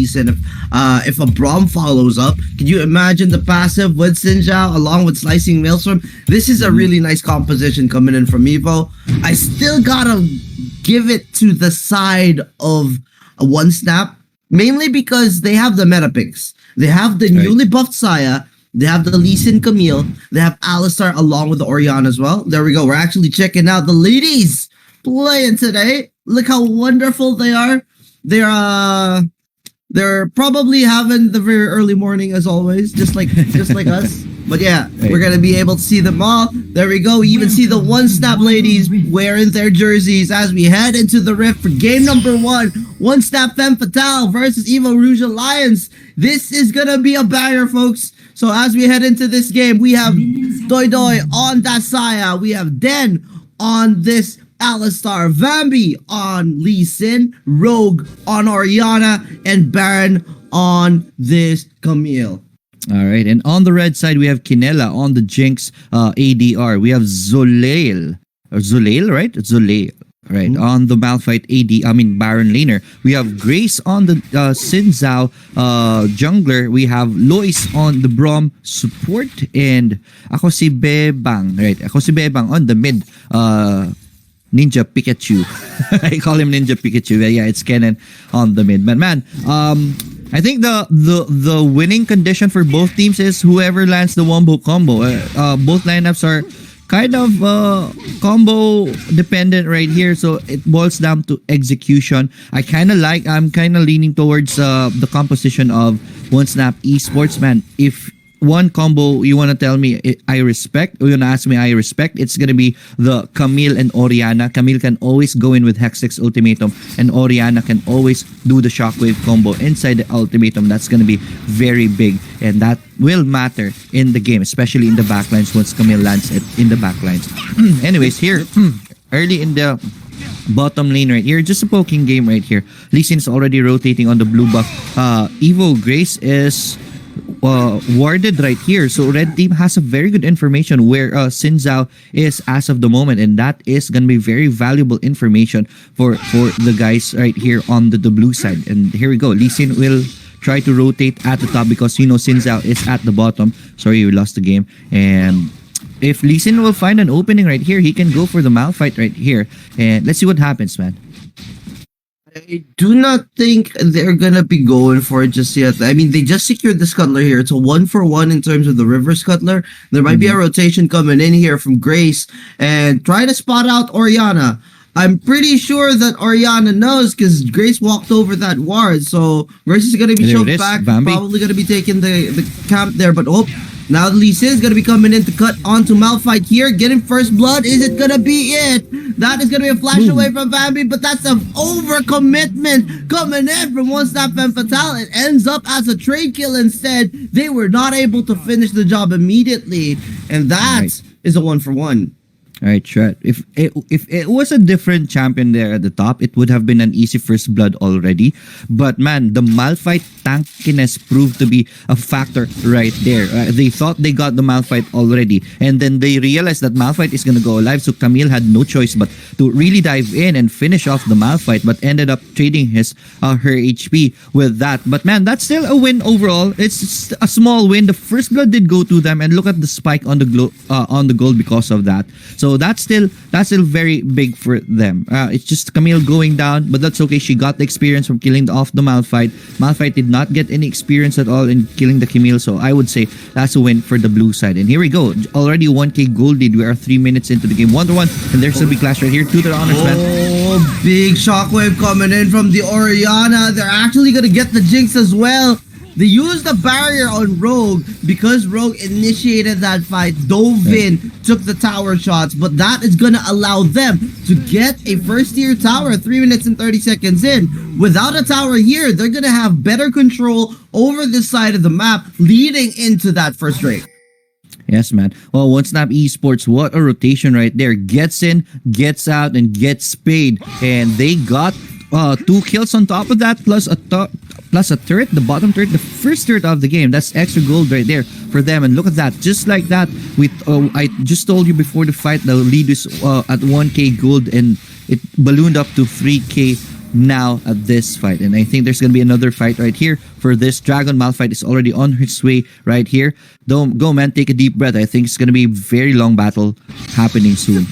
Lee Sin. If a Braum follows up, can you imagine the passive with Xin Zhao along with Slicing Maelstrom? This is a really nice composition coming in from EVO. I still gotta give it to the side of a One Snap, mainly because they have the meta picks. They have the newly buffed Saya. They have the Lee Sin Camille. They have Alistar along with the Orianna as well. There we go. We're actually checking out the ladies playing today. Look how wonderful they are. They're probably having the very early morning as always, just like us. But yeah, we're gonna be able to see them all. There we go. We even see the One Snap ladies wearing their jerseys as we head into the Rift for game number 1. 1SE Femme Fatale versus EVO Rouge Alliance. This is gonna be a banger, folks. So as we head into this game, we have Doidoi on that Saya. We have Den on this Alistar, Vambby on Lee Sin, Rogue on Orianna, and Baron on this Camille. All right, and on the red side, we have Kinela on the Jinx ADR. We have Zolail, right? Zolail. Right, on the Malphite Baron laner. We have Grace on the Xin Zhao jungler. We have Loys on the Braum support. And ako si Bebang. Right, ako si Bebang on the mid Ninja Pikachu. I call him Ninja Pikachu. Yeah, it's Kennen on the mid. But man, I think the winning condition for both teams is whoever lands the Wombo combo. Both lineups are kind of combo dependent right here, so it boils down to execution. I'm kind of leaning towards the composition of 1Snap Esports, man. If one combo you want to tell me I respect, or you want to ask me I respect, it's going to be the Camille and Orianna. Camille can always go in with Hextech Ultimatum, and Orianna can always do the Shockwave combo inside the Ultimatum. That's going to be very big, and that will matter in the game, especially in the backlines once Camille lands in the backlines. Anyways, here, early in the bottom lane right here, just a poking game right here. Lee Sin is already rotating on the blue buff. Evo Grace is warded right here, so red team has a very good information where Xin Zhao is as of the moment, and that is gonna be very valuable information for the guys right here on the blue side. And here we go, Lee Sin will try to rotate at the top because Xin Zhao is at the bottom. Sorry, we lost the game. And if Lee Sin will find an opening right here, he can go for the Malphite right here, and let's see what happens, man. I do not think they're gonna be going for it just yet. I mean, they just secured the Scuttler here. It's a 1-for-1 in terms of the River Scuttler. There might be a rotation coming in here from Grace and try to spot out Orianna. I'm pretty sure that Orianna knows because Grace walked over that ward. So Grace is gonna be shoved back. Vambby. Probably gonna be taking the camp there, but now Lee Sin is going to be coming in to cut onto Malphite here, getting first blood. Is it going to be it? That is going to be a flash away from Vambby, but that's an overcommitment coming in from 1SE Femme Fatale. It ends up as a trade kill instead. They were not able to finish the job immediately, and that is a 1-for-1. All right, Shred. If it was a different champion there at the top, it would have been an easy first blood already. But man, the Malphite tankiness proved to be a factor right there. They thought they got the Malphite already, and then they realized that Malphite is going to go alive. So Camille had no choice but to really dive in and finish off the Malphite, but ended up trading her HP with that. But man, that's still a win overall. It's a small win. The first blood did go to them, and look at the spike on the gold because of that. So that's still very big for them. It's just Camille going down, but that's okay. She got the experience from killing off the Malphite. Malphite did not get any experience at all in killing the Camille, so I would say that's a win for the blue side. And here we go. Already 1k gold lead. We are 3 minutes into the game. 1-1, and there's a big clash right here. To the honors, man. Oh, big shockwave coming in from the Orianna. They're actually going to get the Jinx as well. They used the barrier on Rogue because Rogue initiated that fight, dove in, took the tower shots, but that is going to allow them to get a first tier tower 3 minutes and 30 seconds in. Without a tower here, they're going to have better control over this side of the map leading into that first raid. Yes, man. Well, 1Snap Esports, what a rotation right there. Gets in, gets out, and gets paid. And they got 2 kills on top of that, plus a turret, the bottom turret, the first turret of the game. That's extra gold right there for them. And look at that, just like that. I just told you before the fight, the lead is at 1k gold, and it ballooned up to 3k now at this fight. And I think there's going to be another fight right here for this. Dragon Malphite is already on his way right here. Don't go, man. Take a deep breath. I think it's going to be a very long battle happening soon.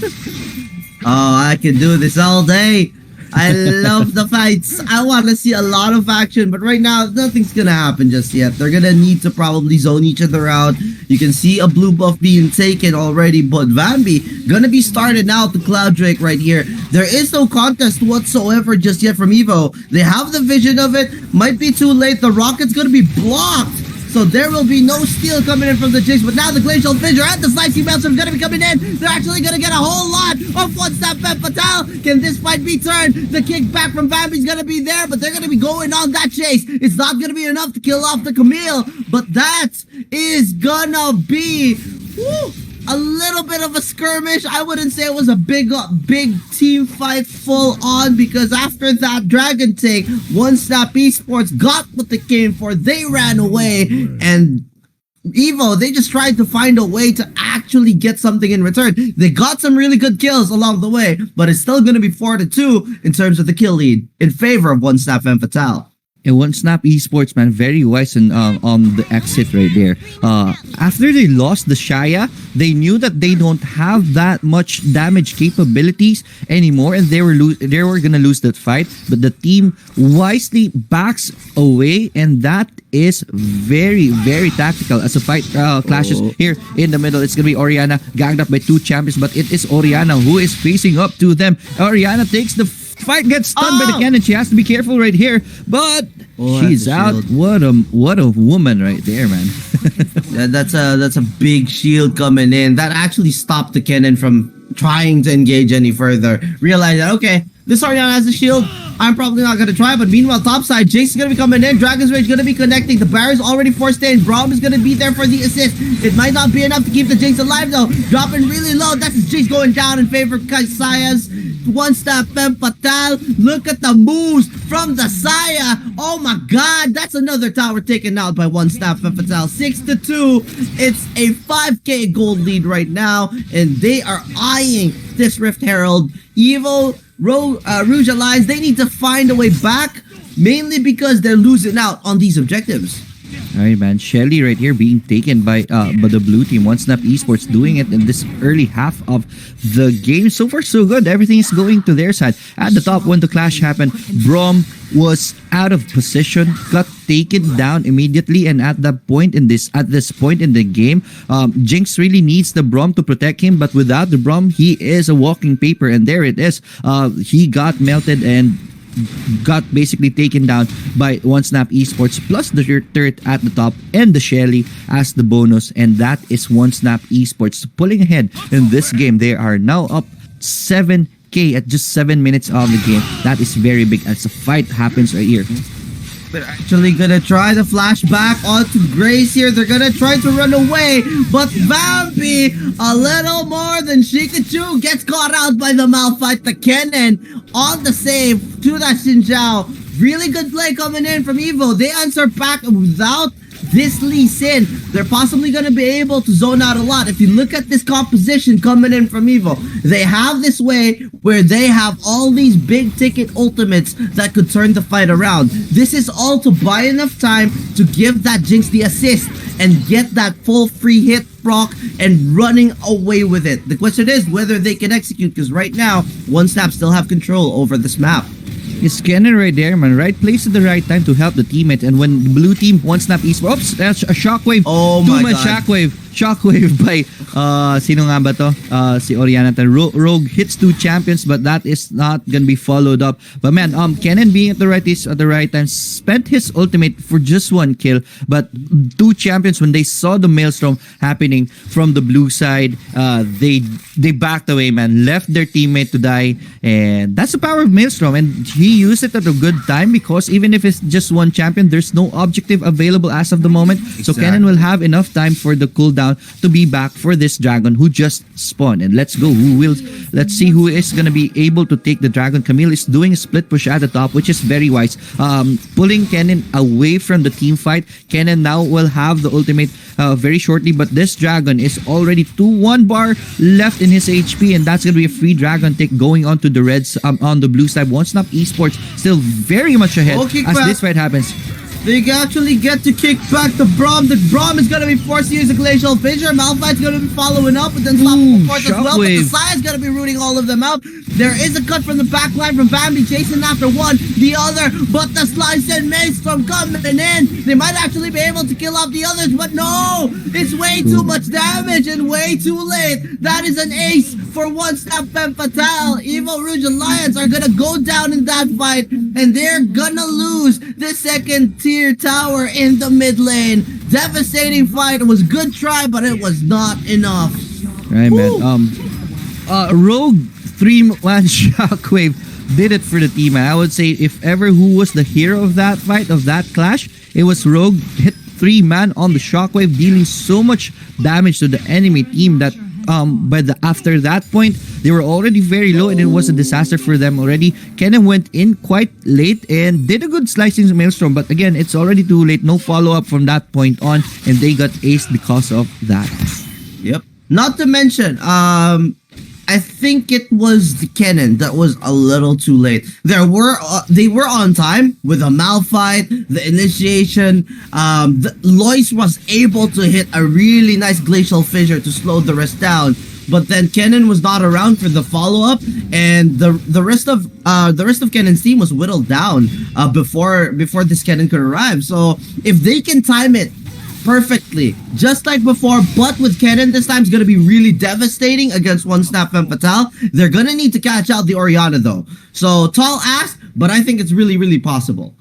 Oh, I can do this all day. I love the fights. I want to see a lot of action, but right now, nothing's going to happen just yet. They're going to need to probably zone each other out. You can see a blue buff being taken already, but Vambby going to be started now at the Cloud Drake right here. There is no contest whatsoever just yet from EVO. They have the vision of it. Might be too late. The rocket's going to be blocked. So there will be no steal coming in from the Jinx, but now the Glacial Fissure and the Slicing Bounce are going to be coming in. They're actually going to get a whole lot of 1SE Femme Fatale. Can this fight be turned? The kick back from Vambby's going to be there, but they're going to be going on that chase. It's not going to be enough to kill off the Camille, but that is going to be... Woo, a little bit of a skirmish. I wouldn't say it was a big team fight full on, because after that dragon take, 1SE Esports got what they came for. They ran away, and EVO, they just tried to find a way to actually get something in return. They got some really good kills along the way, but it's still going to be 4-2 in terms of the kill lead in favor of 1SE Femme Fatale. And 1SE Esports, man, very wise on the exit right there. After they lost the Shaya, they knew that they don't have that much damage capabilities anymore, and they were gonna lose that fight. But the team wisely backs away, and that is very, very tactical. As a fight clashes here in the middle, it's gonna be Orianna ganged up by two champions, but it is Orianna who is facing up to them. Orianna takes the fight, gets stunned by the cannon. She has to be careful right here, but she's out. What a woman right there, man. That's a big shield coming in. That actually stopped the cannon from trying to engage any further. Realize that, okay, this Orianna has a shield. I'm probably not going to try, but meanwhile, topside, Jake's going to be coming in. Dragon's Rage going to be connecting. The barrier's already forced in. Braum is going to be there for the assist. It might not be enough to keep the Jinx alive, though. Dropping really low. That's the Jinx going down in favor of Kaisaya's 1SE Femme Fatale. Look at the moves from the Saya. Oh my god, that's another tower taken out by 1SE Femme Fatale. 6-2. It's a 5k gold lead right now, and they are eyeing this Rift Herald. EVO Rouge Alliance, they need to find a way back, mainly because they're losing out on these objectives. Alright, man. Shelly right here being taken by the blue team. 1SE Esports doing it in this early half of the game. So far, so good. Everything is going to their side. At the top, when the clash happened, Braum was out of position, got taken down immediately, and at this point in the game, Jinx really needs the Braum to protect him, but without the Braum, he is a walking paper, and there it is. He got melted and got basically taken down by 1SE Esports, plus the turret at the top and the Shelly as the bonus, and that is 1SE Esports pulling ahead in this game. They are now up 7k at just 7 minutes of the game. That is very big as the fight happens right here. They're actually gonna try to flash back onto Grace here. They're gonna try to run away, but Vambby, a little more than Shikachu, gets caught out by the Malphite. The cannon on the save to that Xinjiao. Really good play coming in from EVO. They answer back without this Lee Sin. They're possibly going to be able to zone out a lot. If you look at this composition coming in from EVO, they have this way where they have all these big ticket ultimates that could turn the fight around. This is all to buy enough time to give that Jinx the assist and get that full free hit proc and running away with it. The question is whether they can execute, because right now 1SE still have control over this map. His cannon right there, man. Right place at the right time to help the teammate. And when the blue team 1SE Esports, oops, that's a shockwave. Oh my god. Shockwave by, sino nga ba to? Si Orianna. Rogue hits two champions, but that is not gonna be followed up. But man, Kennen being at the right time, spent his ultimate for just one kill. But two champions, when they saw the Maelstrom happening from the blue side, they backed away, man. Left their teammate to die. And that's the power of Maelstrom. And he used it at a good time, because even if it's just one champion, there's no objective available as of the moment. Exactly. So Kennen will have enough time for the cooldown down to be back for this dragon who just spawned. And let's go. Let's see who is gonna be able to take the dragon. Camille is doing a split push at the top, which is very wise. Pulling Kennen away from the team fight. Kennen now will have the ultimate very shortly, but this dragon is already 2-1 bar left in his HP, and that's gonna be a free dragon take going on to the reds on the blue side. 1SNAP Esports still very much ahead as this fight happens. They actually get to kick back the Braum. The Braum is going to be forced to use a Glacial Fissure. Malphite's going to be following up, but then Sloppy Force as well. But Kaisaya is going to be rooting all of them out. There is a cut from the back line from Vambby, chasing after one, the other, but the Slice and Maelstrom coming in. They might actually be able to kill off the others, but no! It's way too much damage and way too late. That is an ace for 1SE Femme Fatale. EVO Rouge Alliance are going to go down in that fight, and they're going to lose the second tier tower in the mid lane. Devastating fight. It was a good try, but it was not enough. Right, man. Rogue 3-man Shockwave did it for the team. And I would say if ever who was the hero of that fight, of that clash, it was Rogue. Hit 3-man on the Shockwave, dealing so much damage to the enemy team that after that point they were already very low, and it was a disaster for them already. Kennen went in quite late and did a good slicing Maelstrom, but again, it's already too late. No follow-up from that point on, and they got aced because of that. Yep. Not to mention, I think it was the Kennen that was a little too late. They were on time with a Malphite, the initiation. The Loys was able to hit a really nice Glacial Fissure to slow the rest down. But then Kennen was not around for the follow-up, and the rest of Kennen's team was whittled down before this Kennen could arrive. So if they can time it perfectly, just like before, but with Kennen this time, is going to be really devastating against 1SNAP Femme Fatale. They're going to need to catch out the Orianna though. So tall ask, but I think it's really, really possible.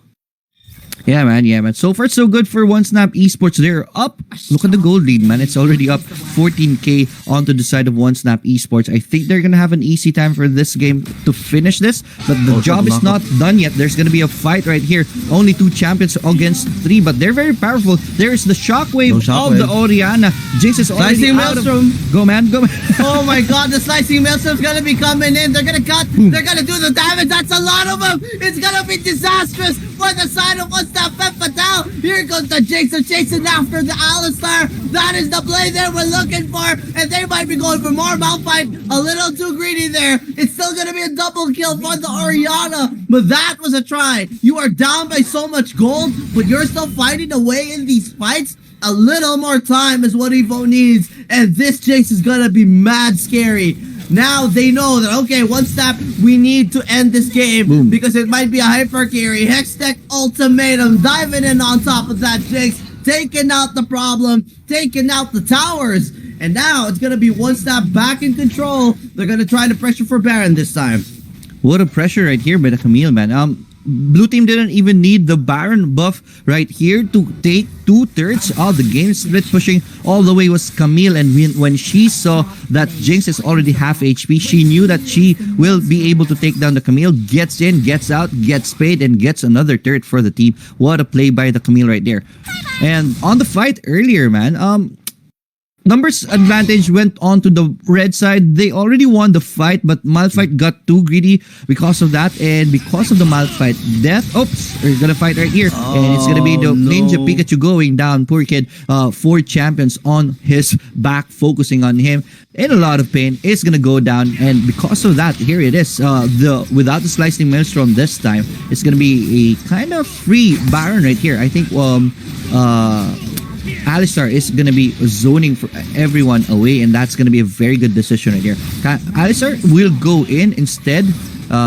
Yeah, man. So far, so good for 1SNAP Esports. They're up. Look at the gold lead, man. It's already up 14k onto the side of 1SNAP Esports. I think they're going to have an easy time for this game to finish this, but the job is not done yet. There's going to be a fight right here. Only 2 champions against 3, but they're very powerful. There's the Shockwave of the Orianna. Jinx is already Slicing out Maelstrom. Go, man. Oh my god, the Slicing Maelstrom's going to be coming in. They're going to cut. They're going to do the damage. That's a lot of them. It's going to be disastrous for the side of 1SNAP Femme Fatale. Here comes the Jinx. They're chasing after the Alistar. That is the play that we're looking for, and they might be going for more. Malphite a little too greedy there. It's still going to be a double kill for the Orianna, but that was a try. You are down by so much gold, but you're still fighting away in these fights. A little more time is what EVO needs, and this Jinx is going to be mad scary. Now they know that, okay, 1SNAP, we need to end this game because it might be a hyper carry. Hextech Ultimatum diving in on top of that Jinx, taking out the problem, taking out the towers. And now it's going to be 1SNAP back in control. They're going to try to pressure for Baron this time. What a pressure right here by the Camille, man. Blue team didn't even need the Baron buff right here to take 2/3 of the game. Split pushing all the way was Camille, and when she saw that Jinx is already half HP, she knew that she will be able to take down the Camille. Gets in, gets out, gets paid, and gets another turret for the team. What a play by the Camille right there. And on the fight earlier, man, numbers advantage went on to the red side. They already won the fight, but Malphite got too greedy because of that, and because of the Malphite death. Oops, we're gonna fight right here, and it's gonna be the Ninja Pikachu going down. Poor kid. 4 champions on his back, focusing on him in a lot of pain. It's gonna go down, and because of that, here it is. Without the slicing Maelstrom this time, it's gonna be a kind of free Baron right here. I think Alistar is going to be zoning for everyone away, and that's going to be a very good decision right here. Alistar will go in instead.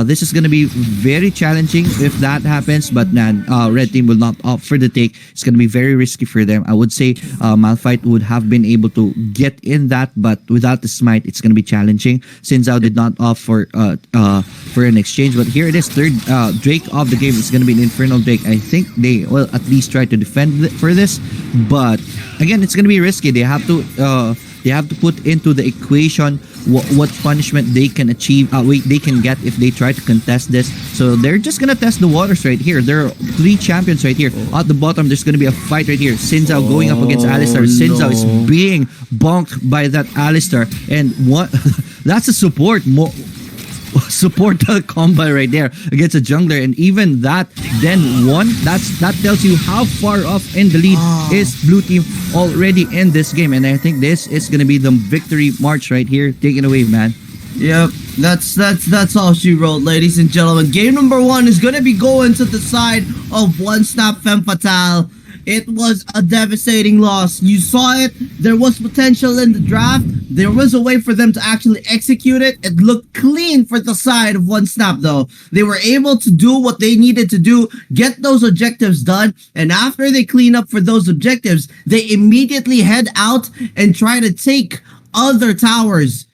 This is going to be very challenging if that happens, but red team will not opt for the take. It's going to be very risky for them. I would say Malphite would have been able to get in that, but without the smite, it's going to be challenging. Sinzao did not opt for an exchange, but here it is. Third Drake of the game is going to be an Infernal Drake. I think they will at least try to defend for this, but again, it's going to be risky. They have to They have to put into the equation what punishment they can achieve, they can get if they try to contest this. So they're just gonna test the waters right here. There are 3 champions right here. At the bottom, there's gonna be a fight right here. Sinzao going up against Alistar. Sinzao is being bonked by that Alistar, and what? That's a support combo right there against a jungler, and even that then won. That tells you how far off in the lead is blue team already in this game, and I think this is gonna be the victory march right here. Take it away, man. Yep, that's all she wrote, ladies and gentlemen. Game number 1 is gonna be going to the side of 1SE Femme Fatale. It was a devastating loss. You saw it. There was potential in the draft. There was a way for them to actually execute it. It looked clean for the side of 1SE though. They were able to do what they needed to do, get those objectives done, and after they clean up for those objectives, they immediately head out and try to take other towers.